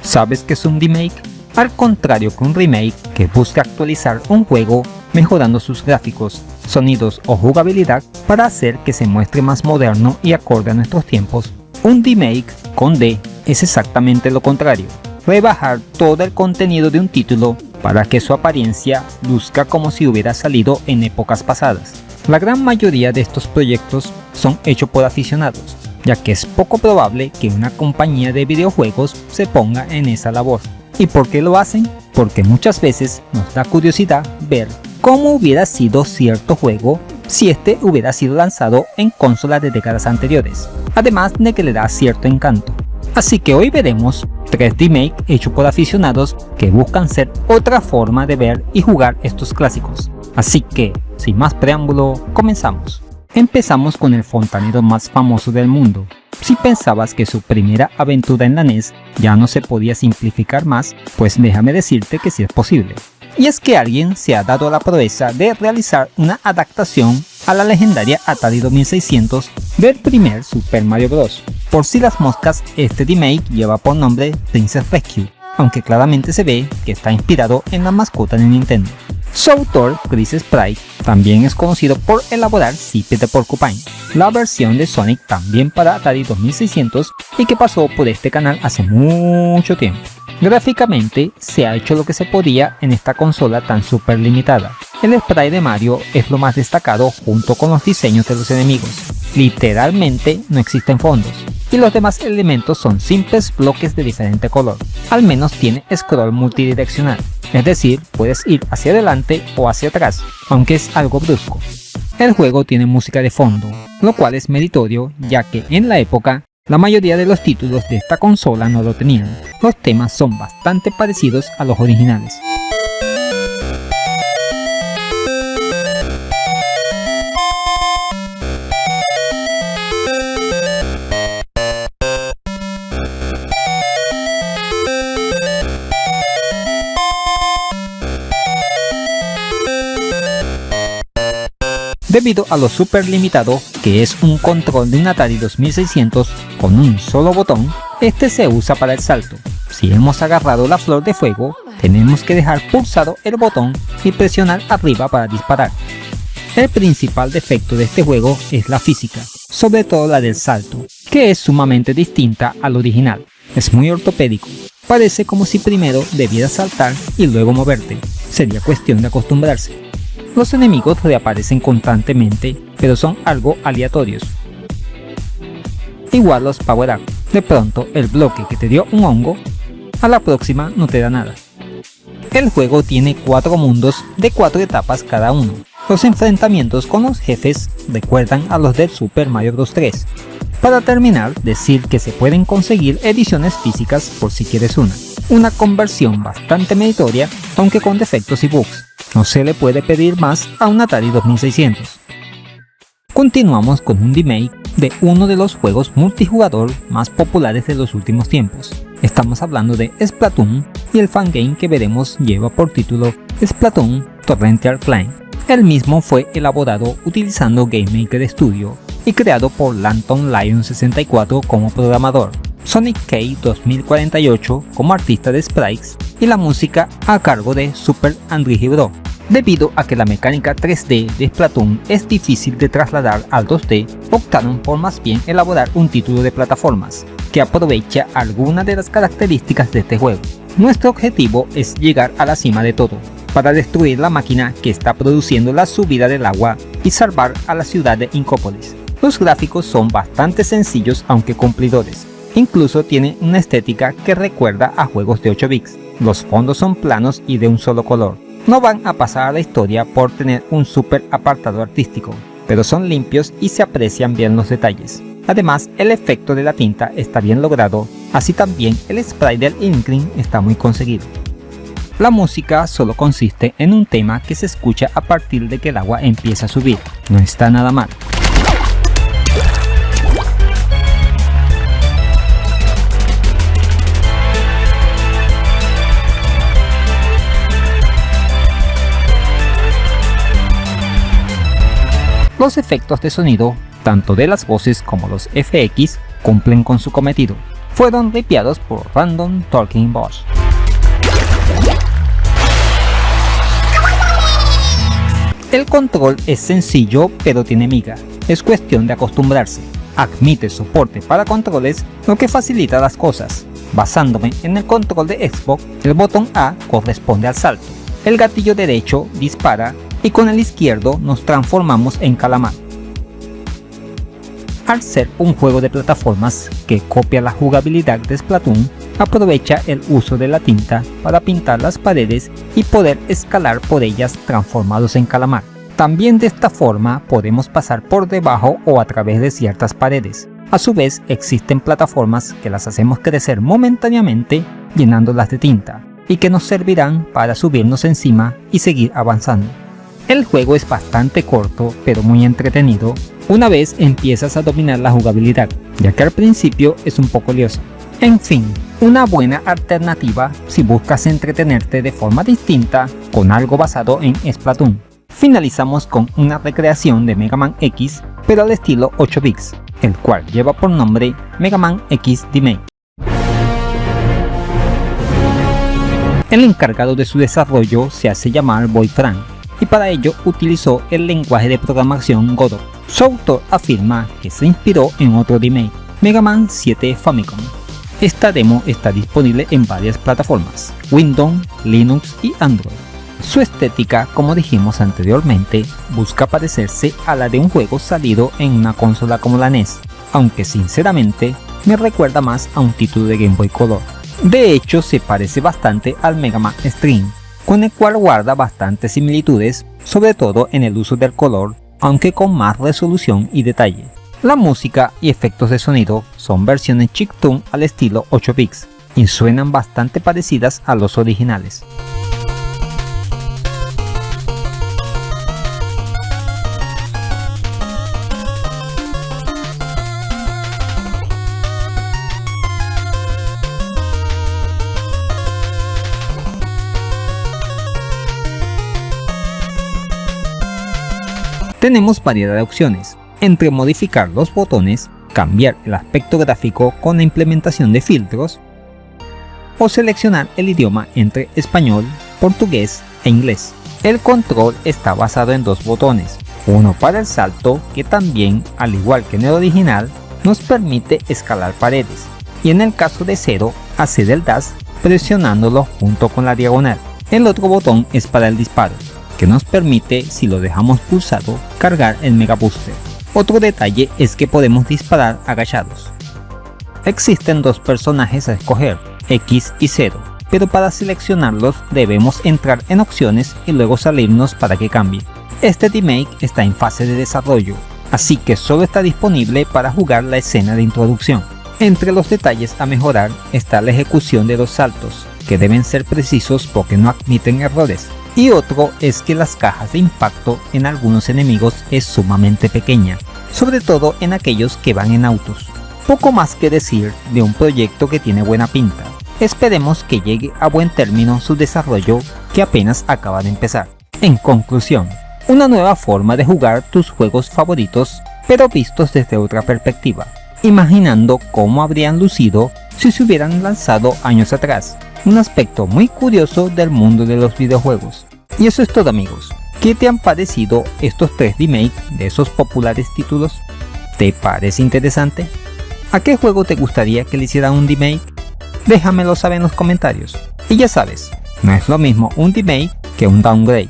¿Sabes qué es un remake? Al contrario que un remake que busca actualizar un juego mejorando sus gráficos, sonidos o jugabilidad para hacer que se muestre más moderno y acorde a nuestros tiempos, un remake con D es exactamente lo contrario: rebajar todo el contenido de un título para que su apariencia luzca como si hubiera salido en épocas pasadas. La gran mayoría de estos proyectos son hechos por aficionados, ya que es poco probable que una compañía de videojuegos se ponga en esa labor. ¿Y por qué lo hacen? Porque muchas veces nos da curiosidad ver cómo hubiera sido cierto juego si este hubiera sido lanzado en consolas de décadas anteriores, además de que le da cierto encanto. Así que hoy veremos 3 remakes hechos por aficionados que buscan ser otra forma de ver y jugar estos clásicos. Así que, sin más preámbulo, comenzamos. Empezamos con el fontanero más famoso del mundo. Si pensabas que su primera aventura en la NES ya no se podía simplificar más, pues déjame decirte que sí es posible. Y es que alguien se ha dado la proeza de realizar una adaptación a la legendaria Atari 2600 del primer Super Mario Bros. Por si las moscas, este remake lleva por nombre Princess Rescue, aunque claramente se ve que está inspirado en la mascota de Nintendo. Su autor, Chris Sprite, también es conocido por elaborar Zippy the Porcupine, la versión de Sonic también para Atari 2600 y que pasó por este canal hace mucho tiempo. Gráficamente se ha hecho lo que se podía en esta consola tan super limitada. El sprite de Mario es lo más destacado junto con los diseños de los enemigos. Literalmente no existen fondos y los demás elementos son simples bloques de diferente color. Al menos tiene scroll multidireccional, es decir, puedes ir hacia adelante o hacia atrás, aunque es algo brusco. El juego tiene música de fondo, lo cual es meritorio ya que en la época la mayoría de los títulos de esta consola no lo tenían. Los temas son bastante parecidos a los originales. Debido a lo super limitado que es un control de un Atari 2600 con un solo botón, este se usa para el salto. Si hemos agarrado la flor de fuego, tenemos que dejar pulsado el botón y presionar arriba para disparar. El principal defecto de este juego es la física, sobre todo la del salto, que es sumamente distinta al original. Es muy ortopédico, parece como si primero debieras saltar y luego moverte. Sería cuestión de acostumbrarse. Los enemigos reaparecen constantemente, pero son algo aleatorios. Igual los power-up. De pronto el bloque que te dio un hongo, a la próxima no te da nada. El juego tiene 4 mundos de 4 etapas cada uno. Los enfrentamientos con los jefes recuerdan a los del Super Mario Bros. 3. Para terminar, decir que se pueden conseguir ediciones físicas por si quieres una conversión bastante meritoria, aunque con defectos y bugs. No se le puede pedir más a un Atari 2600. Continuamos con un remake de uno de los juegos multijugador más populares de los últimos tiempos. Estamos hablando de Splatoon y el fangame que veremos lleva por título Splatoon Torrential Flame. El mismo fue elaborado utilizando GameMaker Studio y creado por Lantern Lion 64 como programador, Sonic K 2048 como artista de sprites y la música a cargo de Super Andrew Bro. Debido a que la mecánica 3D de Splatoon es difícil de trasladar al 2D, optaron por más bien elaborar un título de plataformas que aprovecha algunas de las características de este juego. Nuestro objetivo es llegar a la cima de todo, para destruir la máquina que está produciendo la subida del agua y salvar a la ciudad de Incópolis. Los gráficos son bastante sencillos aunque cumplidores, incluso tienen una estética que recuerda a juegos de 8 bits. Los fondos son planos y de un solo color. No van a pasar a la historia por tener un super apartado artístico, pero son limpios y se aprecian bien los detalles. Además, el efecto de la tinta está bien logrado, así también el spray del Inkling está muy conseguido. La música solo consiste en un tema que se escucha a partir de que el agua empieza a subir. No está nada mal. Los efectos de sonido, tanto de las voces como los FX, cumplen con su cometido. fueron ripiados por Random Talking Boss. El control es sencillo pero tiene miga, es cuestión de acostumbrarse. Admite soporte para controles, lo que facilita las cosas. Basándome en el control de Xbox, el botón A corresponde al salto, el gatillo derecho dispara y con el izquierdo nos transformamos en calamar. Al ser un juego de plataformas que copia la jugabilidad de Splatoon, aprovecha el uso de la tinta para pintar las paredes y poder escalar por ellas transformados en calamar. También de esta forma podemos pasar por debajo o a través de ciertas paredes. A su vez existen plataformas que las hacemos crecer momentáneamente llenándolas de tinta y que nos servirán para subirnos encima y seguir avanzando. El juego es bastante corto pero muy entretenido una vez empiezas a dominar la jugabilidad, ya que al principio es un poco lioso. En fin, una buena alternativa si buscas entretenerte de forma distinta con algo basado en Splatoon. Finalizamos con una recreación de Mega Man X, pero al estilo 8 bits, el cual lleva por nombre Mega Man X Remake. El encargado de su desarrollo se hace llamar Boy Frank, y para ello utilizó el lenguaje de programación Godot. Su autor afirma que se inspiró en otro remake, Mega Man 7 Famicom. Esta demo está disponible en varias plataformas, Windows, Linux y Android. Su estética, como dijimos anteriormente, busca parecerse a la de un juego salido en una consola como la NES, aunque sinceramente me recuerda más a un título de Game Boy Color. De hecho, se parece bastante al Mega Man Stream, con el cual guarda bastantes similitudes, sobre todo en el uso del color, aunque con más resolución y detalle. La música y efectos de sonido son versiones chiptune al estilo 8 bits y suenan bastante parecidas a los originales. Tenemos variedad de opciones, entre modificar los botones, cambiar el aspecto gráfico con la implementación de filtros, o seleccionar el idioma entre español, portugués e inglés. El control está basado en dos botones, uno para el salto que también, al igual que en el original, nos permite escalar paredes, y en el caso de Zero, hacer el dash presionándolo junto con la diagonal. El otro botón es para el disparo, que nos permite, si lo dejamos pulsado, cargar el Mega Booster. Otro detalle es que podemos disparar agachados. Existen dos personajes a escoger, X y Zero, pero para seleccionarlos debemos entrar en opciones y luego salirnos para que cambie. Este remake está en fase de desarrollo, así que solo está disponible para jugar la escena de introducción. Entre los detalles a mejorar está la ejecución de los saltos, que deben ser precisos porque no admiten errores. Y otro es que las cajas de impacto en algunos enemigos es sumamente pequeña, sobre todo en aquellos que van en autos. Poco más que decir de un proyecto que tiene buena pinta. Esperemos que llegue a buen término su desarrollo, que apenas acaba de empezar. En conclusión, una nueva forma de jugar tus juegos favoritos, pero vistos desde otra perspectiva, imaginando cómo habrían lucido si se hubieran lanzado años atrás. Un aspecto muy curioso del mundo de los videojuegos. Y eso es todo, amigos. ¿Qué te han parecido estos 3 remakes de esos populares títulos? ¿Te parece interesante? ¿A qué juego te gustaría que le hicieran un remake? Déjamelo saber en los comentarios. Y ya sabes, no es lo mismo un remake que un downgrade.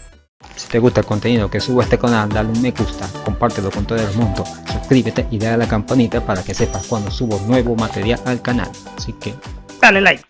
Si te gusta el contenido que subo a este canal, dale un me gusta, compártelo con todo el mundo, suscríbete y dale a la campanita para que sepas cuando subo nuevo material al canal. Así que dale like.